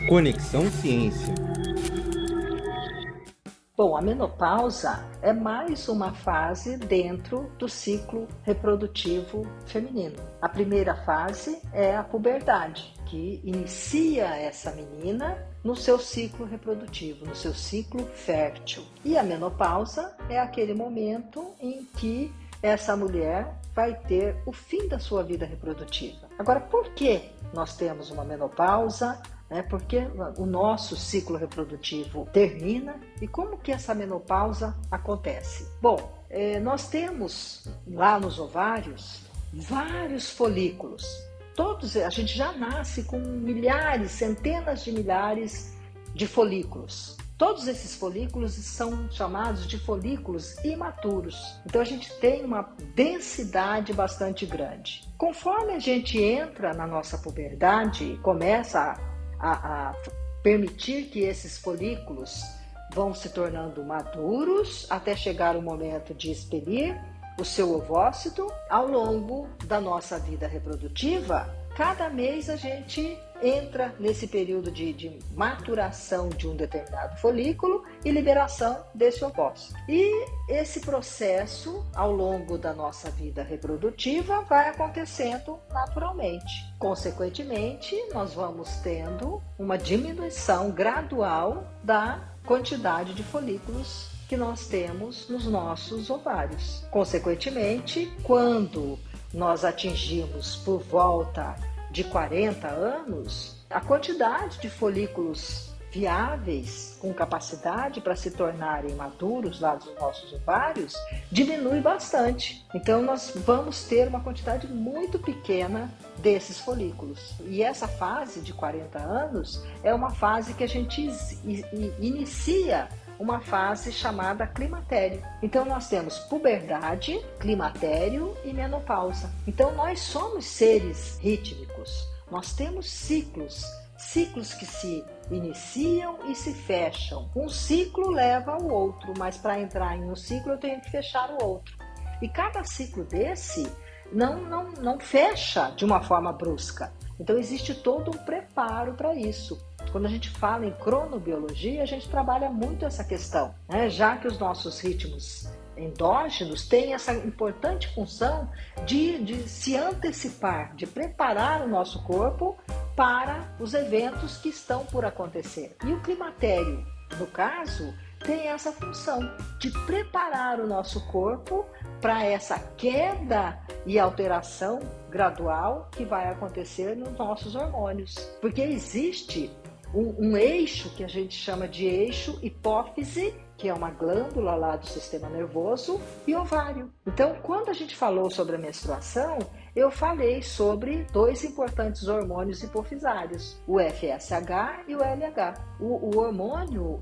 Conexão Ciência. Bom, a menopausa é mais uma fase dentro do ciclo reprodutivo feminino. A primeira fase é a puberdade, que inicia essa menina no seu ciclo reprodutivo, no seu ciclo fértil. E a menopausa é aquele momento em que essa mulher vai ter o fim da sua vida reprodutiva. Agora, por que nós temos uma menopausa? Porque o nosso ciclo reprodutivo termina e como que essa menopausa acontece? Bom, nós temos lá nos ovários vários folículos. Todos, a gente já nasce com milhares, centenas de milhares de folículos. Todos esses folículos são chamados de folículos imaturos. Então a gente tem uma densidade bastante grande. Conforme a gente entra na nossa puberdade e começa a permitir que esses folículos vão se tornando maduros até chegar o momento de expelir o seu ovócito, ao longo da nossa vida reprodutiva, cada mês a gente entra nesse período de maturação de um determinado folículo e liberação desse ovócito. E esse processo, ao longo da nossa vida reprodutiva, vai acontecendo naturalmente. Consequentemente, nós vamos tendo uma diminuição gradual da quantidade de folículos que nós temos nos nossos ovários. Consequentemente, quando nós atingimos por volta de 40 anos, a quantidade de folículos viáveis com capacidade para se tornarem maduros lá dos nossos ovários diminui bastante. Então nós vamos ter uma quantidade muito pequena desses folículos. E essa fase de 40 anos é uma fase que a gente inicia uma fase chamada climatério. Então nós temos puberdade, climatério e menopausa. Então nós somos seres rítmicos. Nós temos ciclos que se iniciam e se fecham. Um ciclo leva ao outro, mas para entrar em um ciclo eu tenho que fechar o outro. E cada ciclo desse não fecha de uma forma brusca. Então existe todo um preparo para isso. Quando a gente fala em cronobiologia, a gente trabalha muito essa questão, né? Já que os nossos ritmos endógenos têm essa importante função de se antecipar, de preparar o nosso corpo para os eventos que estão por acontecer. E o climatério, no caso, tem essa função de preparar o nosso corpo para essa queda e alteração gradual que vai acontecer nos nossos hormônios. Porque existe um eixo que a gente chama de eixo hipófise, que é uma glândula lá do sistema nervoso, e ovário. Então, quando a gente falou sobre a menstruação, eu falei sobre dois importantes hormônios hipofisários, o FSH e o LH. O hormônio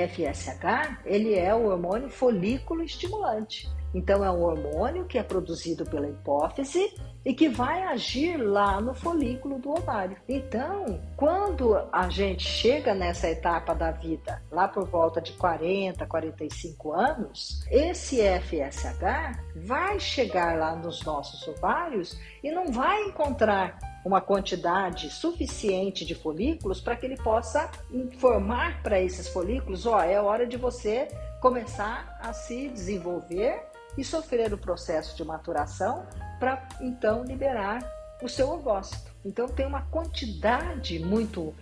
FSH, ele é o hormônio folículo estimulante. Então, é um hormônio que é produzido pela hipófise e que vai agir lá no folículo do ovário. Então, quando a gente chega nessa etapa da vida, lá por volta de 40, 45 anos, esse FSH vai chegar lá nos nossos ovários e não vai encontrar uma quantidade suficiente de folículos para que ele possa informar para esses folículos, é hora de você começar a se desenvolver e sofrer o processo de maturação para então liberar o seu ovócito. Então tem uma quantidade muito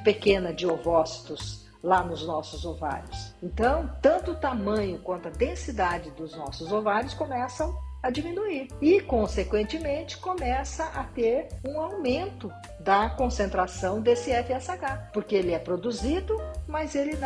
pequena de ovócitos lá nos nossos ovários. Então, tanto o tamanho quanto a densidade dos nossos ovários começam a diminuir e, consequentemente, começa a ter um aumento da concentração desse FSH, porque ele é produzido, mas ele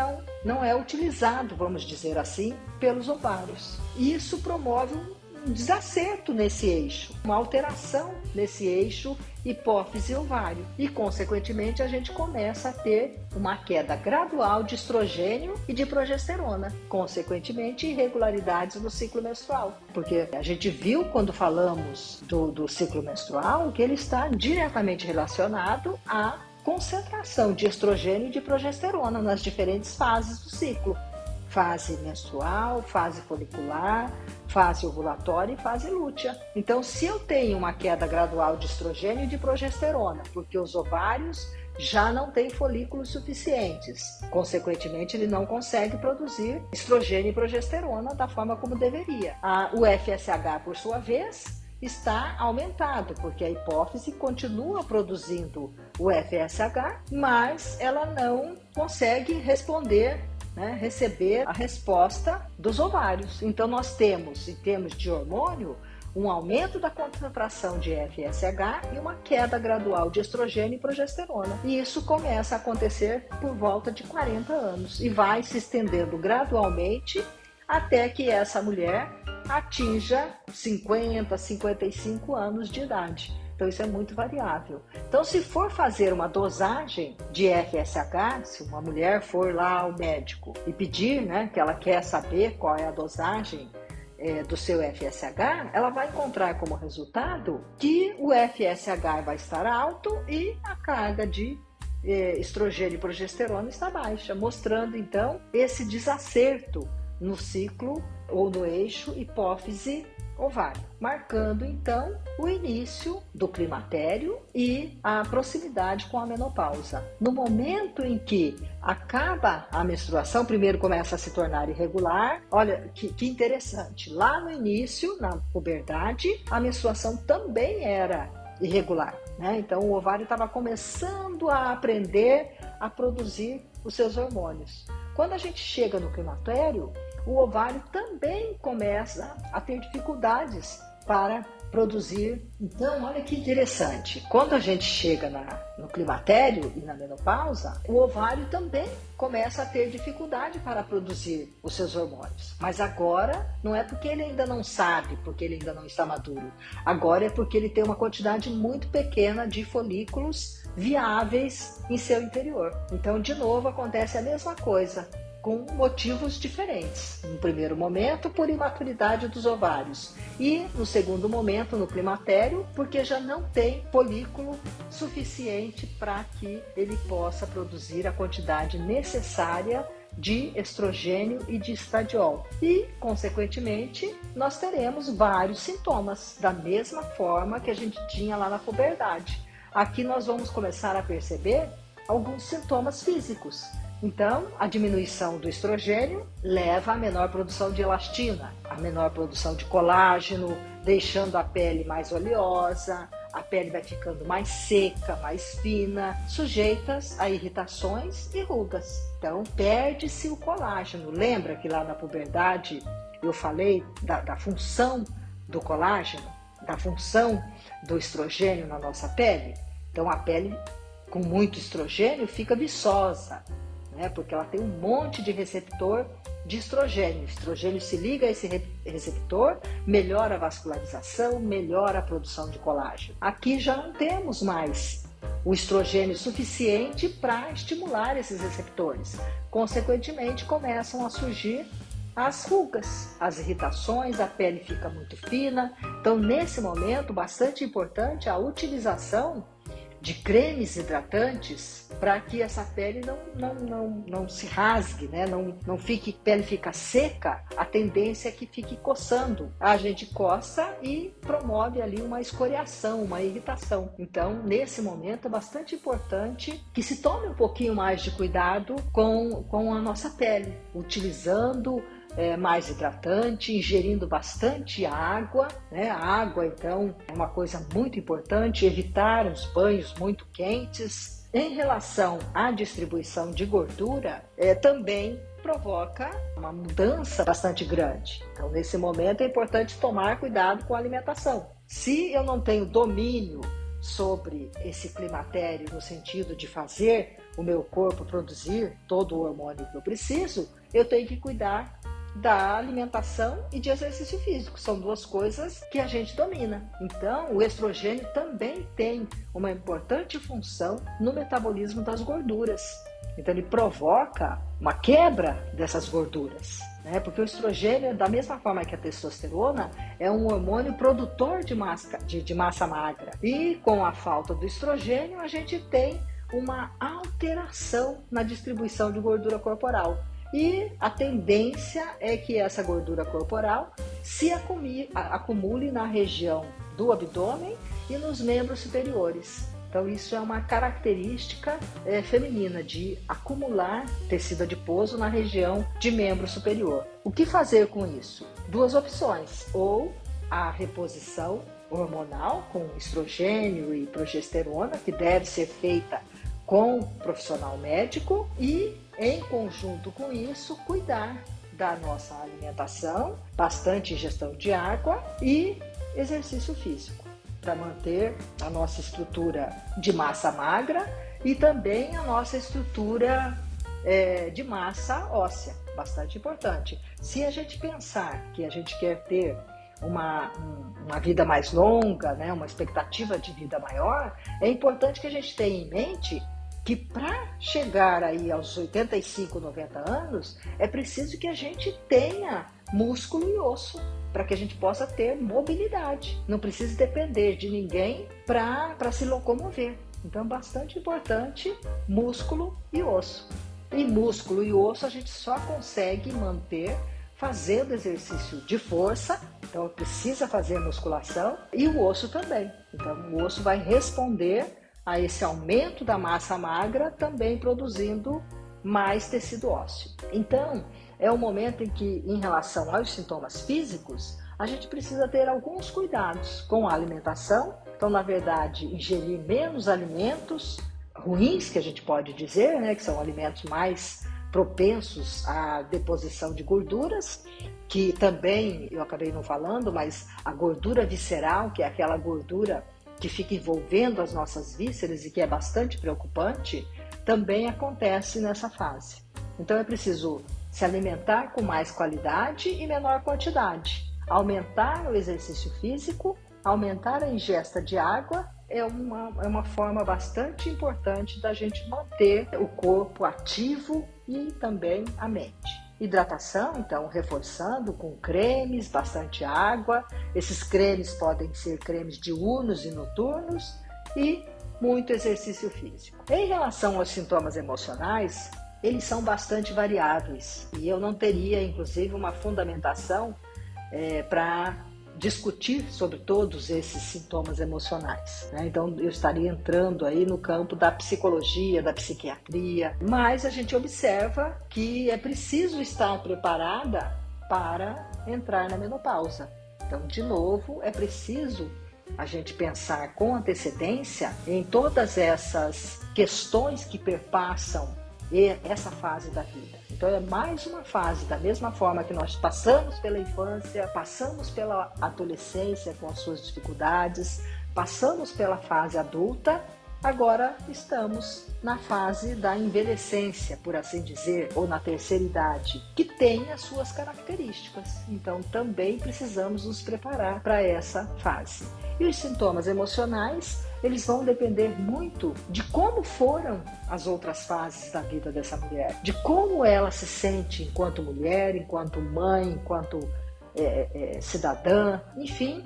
não é utilizado, vamos dizer assim, pelos ovários. E isso promove um desacerto nesse eixo, uma alteração nesse eixo hipófise-ovário e, consequentemente, a gente começa a ter uma queda gradual de estrogênio e de progesterona, consequentemente, irregularidades no ciclo menstrual, porque a gente viu quando falamos do ciclo menstrual que ele está diretamente relacionado à concentração de estrogênio e de progesterona nas diferentes fases do ciclo. Fase menstrual, fase folicular, fase ovulatória e fase lútea. Então, se eu tenho uma queda gradual de estrogênio e de progesterona, porque os ovários já não têm folículos suficientes, consequentemente ele não consegue produzir estrogênio e progesterona da forma como deveria. O FSH, por sua vez, está aumentado, porque a hipófise continua produzindo o FSH, mas ela não consegue responder, receber a resposta dos ovários. Então nós temos, em termos de hormônio, um aumento da concentração de FSH e uma queda gradual de estrogênio e progesterona. E isso começa a acontecer por volta de 40 anos e vai se estendendo gradualmente até que essa mulher atinja 50, 55 anos de idade. Então isso é muito variável. Então, se for fazer uma dosagem de FSH, se uma mulher for lá ao médico e pedir, que ela quer saber qual é a dosagem do seu FSH, ela vai encontrar como resultado que o FSH vai estar alto e a carga de estrogênio e progesterona está baixa, mostrando então esse desacerto no ciclo ou no eixo hipófise-ovário, marcando então o início do climatério e a proximidade com a menopausa. No momento em que acaba a menstruação, primeiro começa a se tornar irregular. Olha que interessante, lá no início, na puberdade, a menstruação também era irregular, Então o ovário estava começando a aprender a produzir os seus hormônios. Quando a gente chega no climatério, o ovário também começa a ter dificuldades para produzir. Então, olha que interessante. Quando a gente chega no climatério e na menopausa, o ovário também começa a ter dificuldade para produzir os seus hormônios. Mas agora não é porque ele ainda não sabe, porque ele ainda não está maduro. Agora é porque ele tem uma quantidade muito pequena de folículos viáveis em seu interior. Então, de novo, acontece a mesma coisa, com motivos diferentes. No primeiro momento, por imaturidade dos ovários, e no segundo momento, no climatério, porque já não tem folículo suficiente para que ele possa produzir a quantidade necessária de estrogênio e de estradiol. E, consequentemente, nós teremos vários sintomas, da mesma forma que a gente tinha lá na puberdade. Aqui nós vamos começar a perceber alguns sintomas físicos. Então, a diminuição do estrogênio leva à menor produção de elastina, à menor produção de colágeno, deixando a pele mais oleosa, a pele vai ficando mais seca, mais fina, sujeitas a irritações e rugas. Então, perde-se o colágeno. Lembra que lá na puberdade eu falei da função do colágeno, da função do estrogênio na nossa pele? Então, a pele com muito estrogênio fica viçosa, porque ela tem um monte de receptor de estrogênio. O estrogênio se liga a esse receptor, melhora a vascularização, melhora a produção de colágeno. Aqui já não temos mais o estrogênio suficiente para estimular esses receptores. Consequentemente, começam a surgir as rugas, as irritações, a pele fica muito fina. Então, nesse momento, bastante importante a utilização de cremes hidratantes para que essa pele não se rasgue, não fique, pele fica seca, a tendência é que fique coçando. A gente coça e promove ali uma escoriação, uma irritação. Então, nesse momento é bastante importante que se tome um pouquinho mais de cuidado com a nossa pele, utilizando mais hidratante, ingerindo bastante água, A água, então, é uma coisa muito importante, evitar os banhos muito quentes. Em relação à distribuição de gordura, também provoca uma mudança bastante grande. Então, nesse momento, é importante tomar cuidado com a alimentação. Se eu não tenho domínio sobre esse climatério, no sentido de fazer o meu corpo produzir todo o hormônio que eu preciso, eu tenho que cuidar da alimentação e de exercício físico. São duas coisas que a gente domina. Então, o estrogênio também tem uma importante função no metabolismo das gorduras. Então, ele provoca uma quebra dessas gorduras, Porque o estrogênio, da mesma forma que a testosterona, é um hormônio produtor de massa magra. E com a falta do estrogênio, a gente tem uma alteração na distribuição de gordura corporal. e a tendência é que essa gordura corporal se acumule na região do abdômen e nos membros superiores. Então isso é uma característica feminina, de acumular tecido adiposo na região de membro superior. O que fazer com isso? Duas opções: ou a reposição hormonal com estrogênio e progesterona, que deve ser feita com o profissional médico, e em conjunto com isso cuidar da nossa alimentação, bastante ingestão de água e exercício físico, para manter a nossa estrutura de massa magra e também a nossa estrutura de massa óssea, bastante importante. Se a gente pensar que a gente quer ter uma vida mais longa, né, uma expectativa de vida maior, é importante que a gente tenha em mente que para chegar aí aos 85, 90 anos, é preciso que a gente tenha músculo e osso, para que a gente possa ter mobilidade. Não precisa depender de ninguém para se locomover. Então é bastante importante músculo e osso. E músculo e osso a gente só consegue manter fazendo exercício de força, então precisa fazer musculação, e o osso também. Então o osso vai responder a esse aumento da massa magra, também produzindo mais tecido ósseo. Então é um momento em que, em relação aos sintomas físicos, a gente precisa ter alguns cuidados com a alimentação. Então, na verdade, ingerir menos alimentos ruins, que a gente pode dizer, né, que são alimentos mais propensos à deposição de gorduras, que também, eu acabei não falando, mas a gordura visceral, que é aquela gordura que fica envolvendo as nossas vísceras e que é bastante preocupante, também acontece nessa fase. Então é preciso se alimentar com mais qualidade e menor quantidade, aumentar o exercício físico, aumentar a ingesta de água. É uma forma bastante importante da gente manter o corpo ativo e também a mente. Hidratação, então, reforçando com cremes, bastante água. Esses cremes podem ser cremes diurnos e noturnos, e muito exercício físico. Em relação aos sintomas emocionais, eles são bastante variáveis, e eu não teria, inclusive, uma fundamentação para discutir sobre todos esses sintomas emocionais, né? Então eu estaria entrando aí no campo da psicologia, da psiquiatria, mas a gente observa que é preciso estar preparada para entrar na menopausa. Então, de novo, é preciso a gente pensar com antecedência em todas essas questões que perpassam essa fase da vida. Então é mais uma fase, da mesma forma que nós passamos pela infância, passamos pela adolescência com as suas dificuldades, passamos pela fase adulta, agora estamos na fase da envelhecência, por assim dizer, ou na terceira idade, que tem as suas características. Então também precisamos nos preparar para essa fase. E os sintomas emocionais, eles vão depender muito de como foram as outras fases da vida dessa mulher, de como ela se sente enquanto mulher, enquanto mãe, enquanto cidadã, enfim.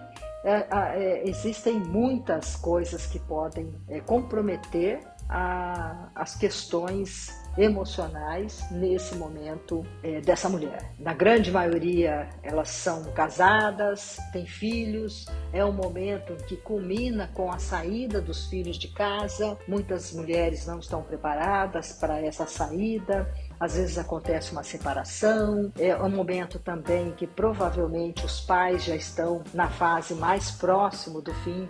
Existem muitas coisas que podem comprometer as questões emocionais nesse momento dessa mulher. Na grande maioria, elas são casadas, têm filhos, é um momento que culmina com a saída dos filhos de casa. Muitas mulheres não estão preparadas para essa saída. Às vezes acontece uma separação, é um momento também que provavelmente os pais já estão na fase mais próximo do fim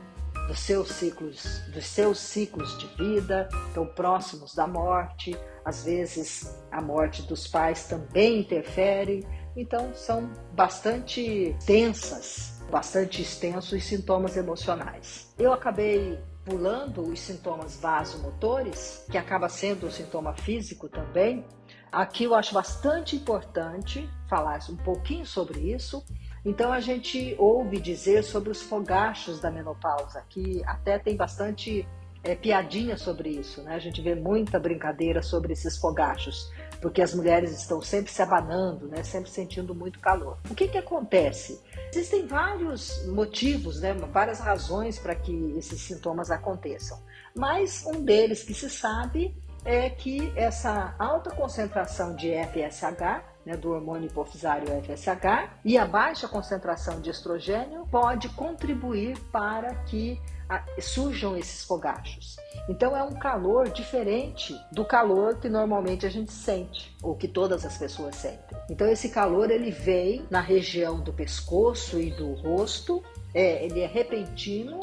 dos seus ciclos de vida, estão próximos da morte. Às vezes a morte dos pais também interfere, então são bastante bastante extensos os sintomas emocionais. Eu acabei pulando os sintomas vasomotores, que acaba sendo um sintoma físico também. Aqui eu acho bastante importante falar um pouquinho sobre isso. Então a gente ouve dizer sobre os fogachos da menopausa, que até tem bastante piadinha sobre isso, né? A gente vê muita brincadeira sobre esses fogachos, porque as mulheres estão sempre se abanando, né? Sempre sentindo muito calor. O que acontece? Existem vários motivos, né? Várias razões para que esses sintomas aconteçam, mas um deles que se sabe é que essa alta concentração de FSH, né, do hormônio hipofisário FSH, e a baixa concentração de estrogênio pode contribuir para que surjam esses fogachos. Então é um calor diferente do calor que normalmente a gente sente, ou que todas as pessoas sentem. Então esse calor ele vem na região do pescoço e do rosto, ele é repentino,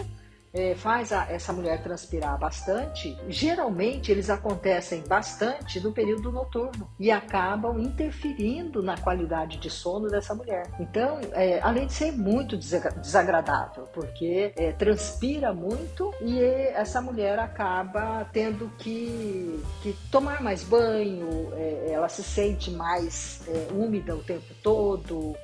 faz essa mulher transpirar bastante. Geralmente eles acontecem bastante no período noturno e acabam interferindo na qualidade de sono dessa mulher. Então, além de ser muito desagradável, porque transpira muito e essa mulher acaba tendo que tomar mais banho, ela se sente mais úmida o tempo todo.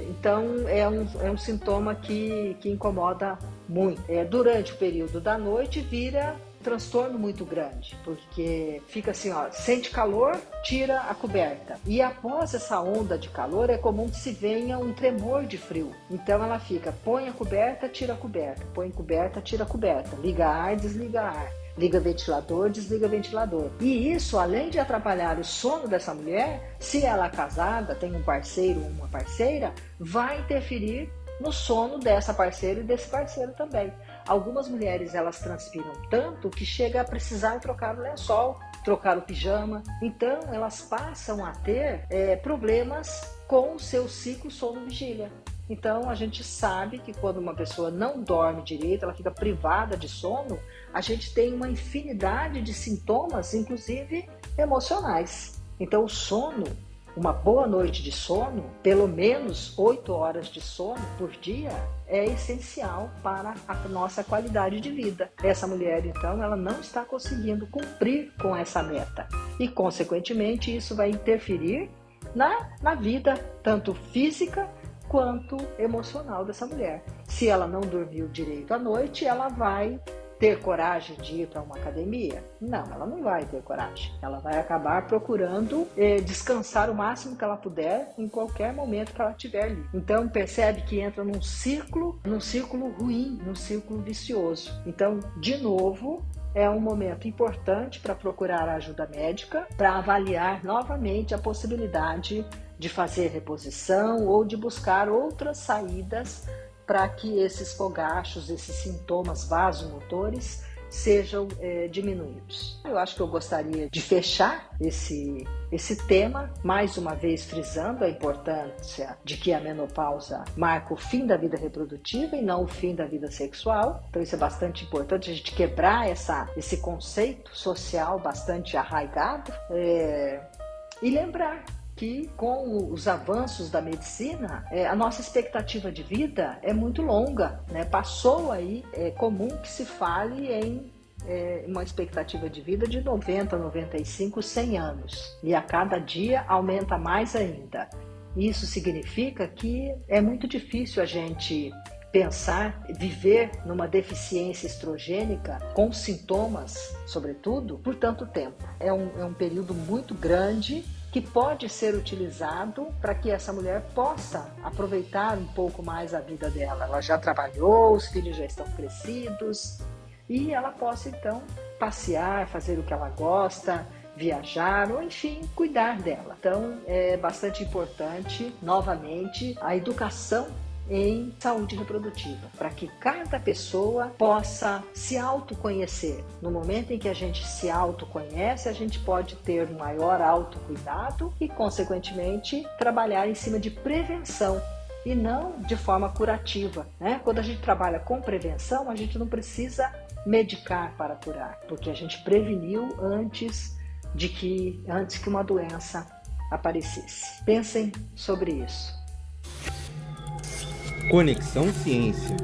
Então é um sintoma que incomoda muito. Durante o período da noite vira transtorno muito grande, porque fica assim, sente calor, tira a coberta. E após essa onda de calor é comum que se venha um tremor de frio. Então ela fica, põe a coberta, tira a coberta, põe coberta, tira a coberta, liga ar, desliga ar. Liga ventilador, desliga ventilador. E isso, além de atrapalhar o sono dessa mulher, se ela é casada, tem um parceiro ou uma parceira, vai interferir no sono dessa parceira e desse parceiro também. Algumas mulheres, elas transpiram tanto que chega a precisar trocar o lençol, trocar o pijama. Então, elas passam a ter problemas com o seu ciclo sono-vigília. Então, a gente sabe que quando uma pessoa não dorme direito, ela fica privada de sono, a gente tem uma infinidade de sintomas, inclusive emocionais. Então, o sono, uma boa noite de sono, pelo menos 8 horas de sono por dia, é essencial para a nossa qualidade de vida. Essa mulher, então, ela não está conseguindo cumprir com essa meta. E, consequentemente, isso vai interferir na vida, tanto física quanto emocional dessa mulher. Se ela não dormiu direito à noite, ela vai ter coragem de ir para uma academia? Não, ela não vai ter coragem. Ela vai acabar procurando descansar o máximo que ela puder em qualquer momento que ela estiver ali. Então percebe que entra num círculo ruim, num círculo vicioso. Então, de novo, é um momento importante para procurar a ajuda médica, para avaliar novamente a possibilidade de fazer reposição ou de buscar outras saídas para que esses fogachos, esses sintomas vasomotores sejam diminuídos. Eu acho que eu gostaria de fechar esse tema, mais uma vez frisando a importância de que a menopausa marca o fim da vida reprodutiva e não o fim da vida sexual. Então isso é bastante importante, a gente quebrar esse conceito social bastante arraigado e lembrar que com os avanços da medicina, a nossa expectativa de vida é muito longa, né? Passou aí, é comum que se fale em uma expectativa de vida de 90, 95, 100 anos. E a cada dia aumenta mais ainda. Isso significa que é muito difícil a gente pensar, viver numa deficiência estrogênica com sintomas, sobretudo, por tanto tempo. É um período muito grande que pode ser utilizado para que essa mulher possa aproveitar um pouco mais a vida dela. Ela já trabalhou, os filhos já estão crescidos e ela possa então passear, fazer o que ela gosta, viajar ou enfim, cuidar dela. Então é bastante importante, novamente, a educação em saúde reprodutiva, para que cada pessoa possa se autoconhecer. No momento em que a gente se autoconhece, a gente pode ter um maior autocuidado e, consequentemente, trabalhar em cima de prevenção e não de forma curativa, né? Quando a gente trabalha com prevenção, a gente não precisa medicar para curar, porque a gente preveniu antes que uma doença aparecesse. Pensem sobre isso. Conexão Ciência.